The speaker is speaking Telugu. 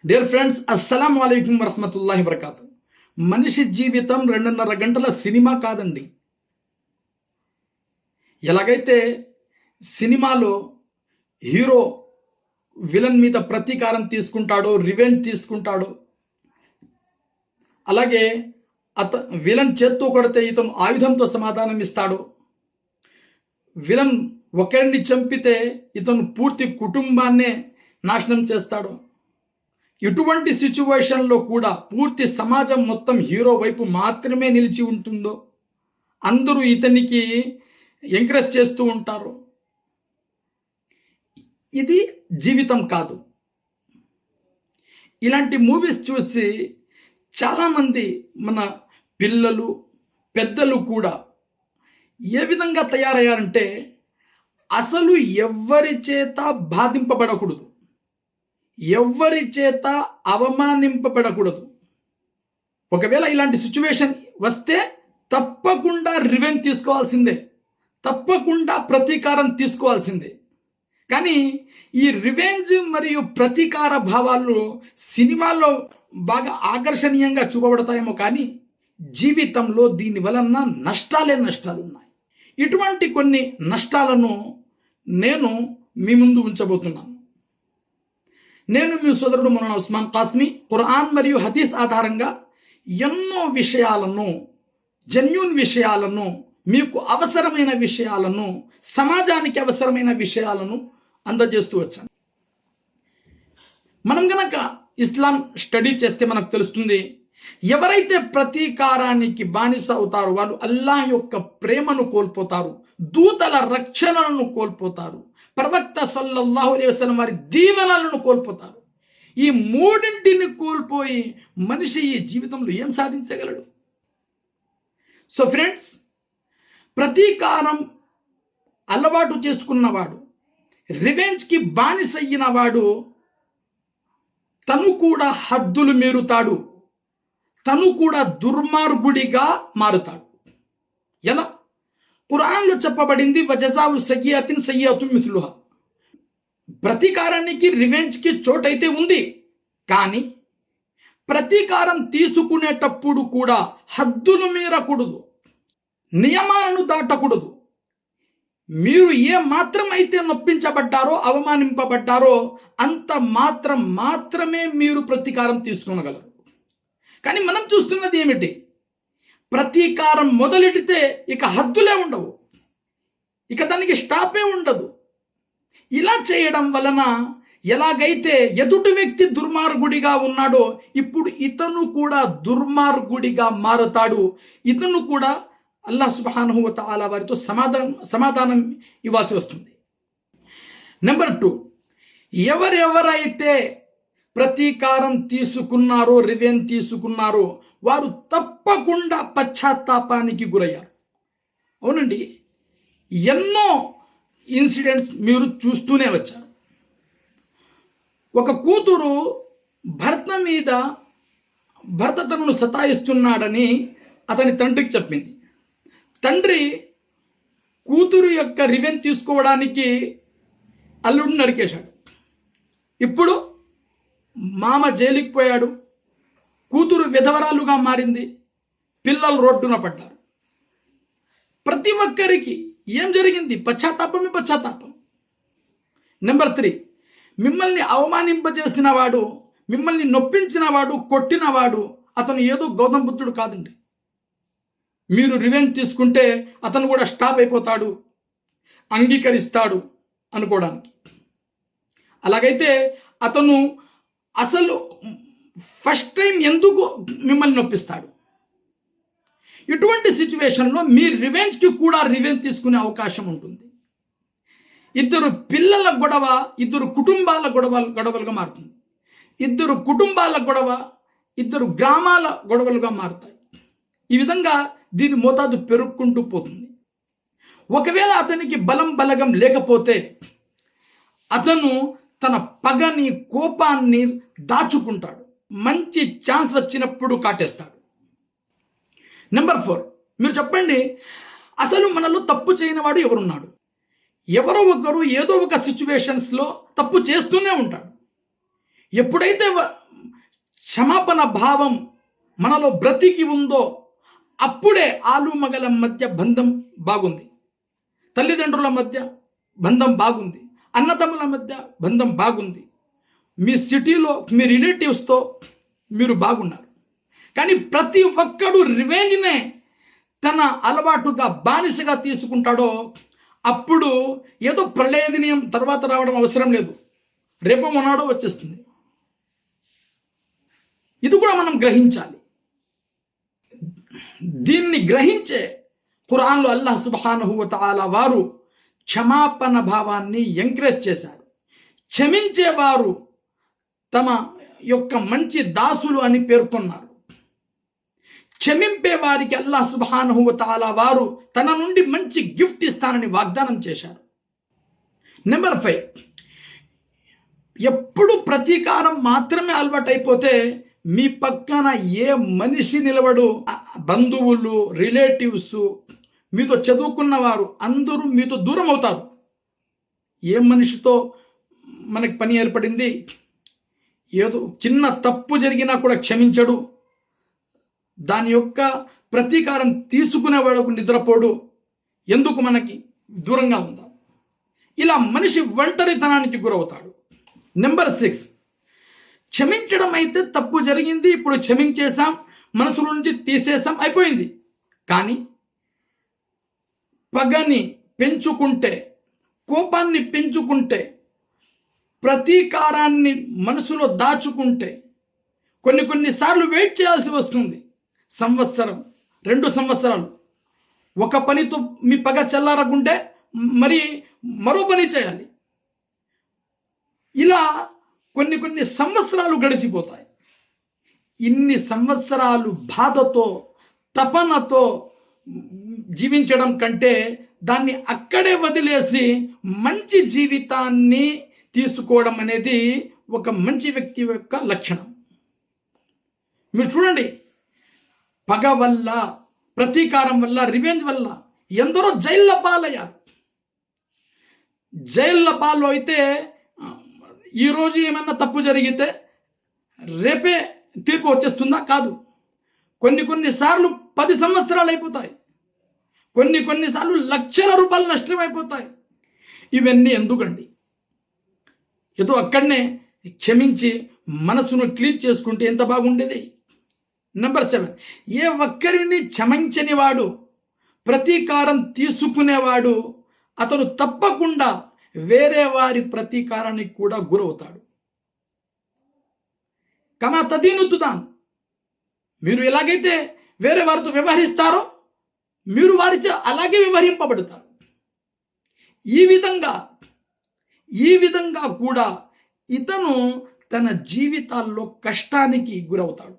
డియర్ ఫ్రెండ్స్, అస్సలం వాలేకుం వరహమతుల్లాహి వబర్కాతు. మనిషి జీవితం 2.5 గంటల సినిమా కాదండి. ఎలాగైతే సినిమాలో హీరో విలన్ మీద ప్రతీకారం తీసుకుంటాడో, రివెంజ్ తీసుకుంటాడో, అలాగే విలన్ చేత్తో కొడితే ఇతను ఆయుధంతో సమాధానం ఇస్తాడు. విలన్ ఒకరిని చంపితే ఇతను పూర్తి కుటుంబాన్నే నాశనం చేస్తాడు. ఇటువంటి సిచ్యువేషన్లో కూడా పూర్తి సమాజం మొత్తం హీరో వైపు మాత్రమే నిలిచి ఉంటుందో, అందరూ ఇతనికి ఎంకరేజ్ చేస్తూ ఉంటారు. ఇది జీవితం కాదు. ఇలాంటి మూవీస్ చూసి చాలామంది మన పిల్లలు, పెద్దలు కూడా ఏ విధంగా తయారయ్యారంటే అసలు ఎవ్వరి చేత బాధింపబడకూడదు, ఎవ్వరి చేత అవమానింపబడకూడదు. ఒకవేళ ఇలాంటి సిచ్యువేషన్ వస్తే తప్పకుండా రివెంజ్ తీసుకోవాల్సిందే, తప్పకుండా ప్రతీకారం తీసుకోవాల్సిందే. కానీ ఈ రివెంజ్ మరియు ప్రతీకార భావాలు సినిమాల్లో బాగా ఆకర్షణీయంగా చూపబడతాయేమో, కానీ జీవితంలో దీని వలన నష్టాలు ఉన్నాయి. ఇటువంటి కొన్ని నష్టాలను నేను మీ ముందు ఉంచబోతున్నాను. నేను మీ సోదరుడు మౌలానా ఉస్మాన్ కాస్మి ఖురాన్ మరియు హదీస్ ఆధారంగా ఎన్నో విషయాలను, జెన్యూన్ విషయాలను, మీకు అవసరమైన విషయాలను, సమాజానికి అవసరమైన విషయాలను అందజేస్తూ వచ్చాను. మనం గనక ఇస్లాం స్టడీ చేస్తే మనకు తెలుస్తుంది, ఎవరైతే ప్రతీకారానికి బానిస అవుతారో వాళ్ళు అల్లాహ్ యొక్క ప్రేమను కోల్పోతారు, దూతల రక్షణలను కోల్పోతారు, ప్రవక్త సల్లల్లాహు అలైహి వసల్లం వారి దీవెనలను కోల్పోతారు. ఈ మూడింటిని కోల్పోయి మనిషి ఈ జీవితంలో ఏం సాధించగలడు? సో ఫ్రెండ్స్, ప్రతీకారం అలవాటు చేసుకున్నవాడు, రివెంజ్కి బానిసయ్యిన వాడు తను కూడా హద్దులు మీరుతాడు, తను కూడా దుర్మార్గుడిగా మారుతాడు. ఎలా? ఖురాన్లో చెప్పబడింది, వజజావు సయ్యిఅతిన్ సయ్యిఅతున్ మిస్లుహా. ప్రతీకారానికి, రివెంజ్కి చోటైతే ఉంది, కానీ ప్రతీకారం తీసుకునేటప్పుడు కూడా హద్దులు మీరకూడదు, నియమాలను దాటకూడదు. మీరు ఏ మాత్రం అయితే నొప్పించబడ్డారో, అవమానింపబడ్డారో అంత మాత్రమే మీరు ప్రతీకారం తీసుకోగలరు. కానీ మనం చూస్తున్నది ఏమిటి? ప్రతీకారం మొదలెడితే ఇక హద్దులే ఉండవు, ఇక దానికి స్టాపే ఉండదు. ఇలా చేయడం వలన ఎలాగైతే ఎదుటి వ్యక్తి దుర్మార్గుడిగా ఉన్నాడో, ఇప్పుడు ఇతను కూడా దుర్మార్గుడిగా మారతాడు. ఇతను కూడా అల్లాహ్ సుబ్హానహు వ తఆలా వారితో సమాధానం ఇవ్వాల్సి వస్తుంది. నెంబర్ 2, ఎవరెవరైతే ప్రతీకారం తీసుకున్నారో, రివెంజ్ తీసుకున్నారో వారు తప్పకుండా పశ్చాత్తాపానికి గురయ్యారు. అవునండి, ఎన్నో ఇన్సిడెంట్స్ మీరు చూస్తూనే వచ్చారు. ఒక కూతురు భర్త తనను సతాయిస్తున్నాడని అతని తండ్రికి చెప్పింది. తండ్రి కూతురు యొక్క రివెంజ్ తీసుకోవడానికి అల్లుడిని నరికేశాడు. ఇప్పుడు మామ జైలుకి పోయాడు, కూతురు విధవరాలుగా మారింది, పిల్లలు రోడ్డున పడ్డారు. ప్రతి ఒక్కరికి ఏం జరిగింది? పశ్చాత్తాపం. నెంబర్ 3, మిమ్మల్ని అవమానింపజేసిన వాడు, మిమ్మల్ని నొప్పించిన వాడు, కొట్టినవాడు అతను ఏదో గౌతమ బుద్ధుడు కాదండి. మీరు రివెంజ్ తీసుకుంటే అతను కూడా స్టాప్ అయిపోతాడు, అంగీకరిస్తాడు అనుకోవడానికి. అలాగైతే అతను అసలు ఫస్ట్ టైం ఎందుకు మిమ్మల్ని నొప్పిస్తాడు? ఇటువంటి సిచ్యువేషన్లో మీ రివెంజ్కి కూడా రివెంజ్ తీసుకునే అవకాశం ఉంటుంది. ఇద్దరు పిల్లల గొడవ ఇద్దరు కుటుంబాల గొడవలుగా మారుతుంది. ఇద్దరు కుటుంబాల గొడవ ఇద్దరు గ్రామాల గొడవలుగా మారుతాయి. ఈ విధంగా దీని మోతాదు పెరుగుకుంటూ పోతుంది. ఒకవేళ అతనికి బలగం లేకపోతే అతను తన పగని, కోపాన్ని దాచుకుంటాడు, మంచి ఛాన్స్ వచ్చినప్పుడు కాటేస్తాడు. నెంబర్ 4, మీరు చెప్పండి, అసలు మనలో తప్పు చేయని వాడు ఎవరున్నాడు? ఎవరో ఒకరు ఏదో ఒక సిచ్యువేషన్స్లో తప్పు చేస్తూనే ఉంటాడు. ఎప్పుడైతే క్షమాపణ భావం మనలో బ్రతికి ఉందో అప్పుడే ఆలు మగల మధ్య బంధం బాగుంది, తల్లిదండ్రుల మధ్య బంధం బాగుంది, అన్నదమ్ముల మధ్య బంధం బాగుంది, మీ సిటీలో మీ రిలేటివ్స్తో మీరు బాగున్నారు. కానీ ప్రతి ఒక్కడు రివెంజ్నే తన అలవాటుగా బానిసగా తీసుకుంటాడో అప్పుడు ఏదో ప్రళయదినయం తర్వాత రావడం అవసరం లేదు, రేపో మొన్నాడో వచ్చేస్తుంది. ఇది కూడా మనం గ్రహించాలి. దీన్ని గ్రహించే ఖురాన్లో అల్లాహ్ సుబ్హానహు వ తఆలా వారు క్షమాపణ భావాన్ని ఎంకరేజ్ చేశారు. క్షమించేవారు తమ యొక్క మంచి దాసులు అని పేర్కొన్నారు. క్షమింపే వారికి అల్లాహ్ సుబ్హానహు వ తఆలా వారు తన నుండి మంచి గిఫ్ట్ ఇస్తానని వాగ్దానం చేశారు. నెంబర్ 5, ఎప్పుడు ప్రతీకారం మాత్రమే అలవాటైపోతే మీ పక్కన ఏ మనిషి నిలబడు, బంధువులు, రిలేటివ్స్, మీతో చదువుకున్నవారు అందరూ మీతో దూరం అవుతారు. ఏ మనిషితో మనకి పని ఏర్పడింది, ఏదో చిన్న తప్పు జరిగినా కూడా క్షమించడు, దాని యొక్క ప్రతీకారం తీసుకునేవాడు నిద్రపోడు, ఎందుకు మనకి దూరంగా ఉందాం. ఇలా మనిషి ఒంటరితనానికి గురవుతాడు. నెంబర్ 6, క్షమించడం అయితే తప్పు జరిగింది, ఇప్పుడు క్షమించేశాం, మనసు నుంచి తీసేసాం, అయిపోయింది. కానీ పగని పెంచుకుంటే, కోపాన్ని పెంచుకుంటే, ప్రతీకారాన్ని మనసులో దాచుకుంటే కొన్నిసార్లు వెయిట్ చేయాల్సి వస్తుంది. సంవత్సరం, 2 సంవత్సరాలు ఒక పనితో మీ పగ చల్లారకుంటే మరి మరో పని చేయాలి. ఇలా కొన్ని సంవత్సరాలు గడిచిపోతాయి. ఇన్ని సంవత్సరాలు బాధతో, తపనతో జీవించడం కంటే దాన్ని అక్కడే వదిలేసి మంచి జీవితాన్ని తీసుకోవడం అనేది ఒక మంచి వ్యక్తి యొక్క లక్షణం. మీరు చూడండి, పగ వల్ల, ప్రతీకారం వల్ల, రివెంజ్ వల్ల ఎందరో జైళ్ళ పాలయ్యారు. జైళ్ళ పాలు అయితే ఈరోజు ఏమన్నా తప్పు జరిగితే రేపే తీర్పు వచ్చేస్తుందా? కాదు. కొన్నిసార్లు 10 సంవత్సరాలు అయిపోతాయి, కొన్నిసార్లు లక్షల రూపాయలు నష్టమైపోతాయి. ఇవన్నీ ఎందుకండి? ఏదో అక్కడనే క్షమించి మనసును క్లీన్ చేసుకుంటే ఎంత బాగుండేది. నెంబర్ 7, ఏ ఒక్కరిని క్షమించని వాడు, ప్రతీకారం తీసుకునేవాడు, అతను తప్పకుండా వేరే వారి ప్రతీకారానికి కూడా గురవుతాడు. కమా తదీను తుదాన్, మీరు ఎలాగైతే వేరే వారితో వ్యవహరిస్తారో మీరు వారిచే అలాగే వ్యవహరింపబడతారు. ఈ విధంగా కూడా ఇతను తన జీవితాల్లో కష్టానికి గురవుతాడు.